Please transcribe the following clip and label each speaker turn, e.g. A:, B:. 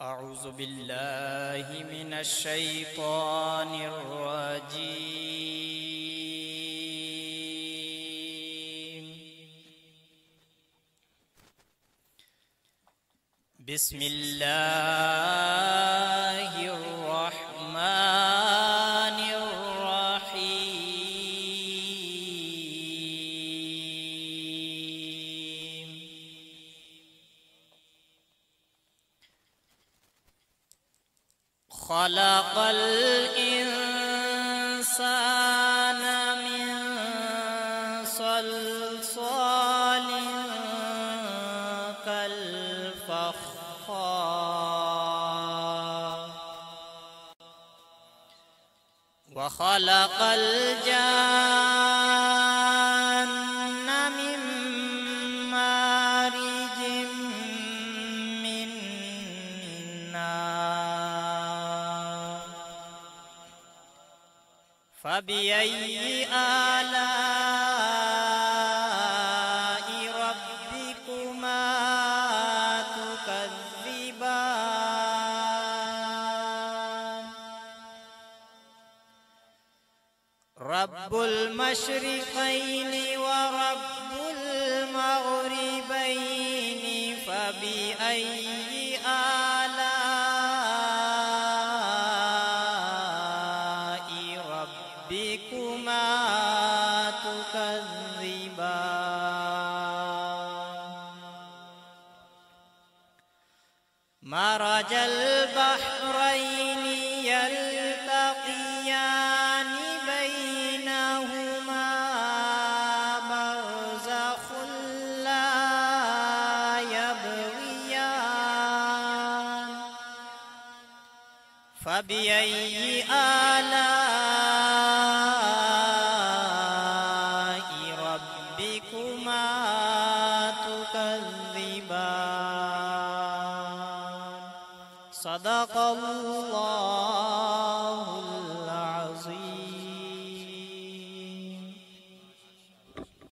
A: أعوذ بالله من الشيطان الرجيم. بسم الله الرحمن الرحيم. خلق الإنسان من صلصال كالفخار وخلق الجان من مارج من نار فبأي آلاء ربكما تكذبان رب المشرقين ورب المغربين فبأي آلاء ربكما تكذبان مرج البحرين يلتقيان بينهما برزخ لا يبغيان فبأي آلاء ربكما تكذبان صدق الله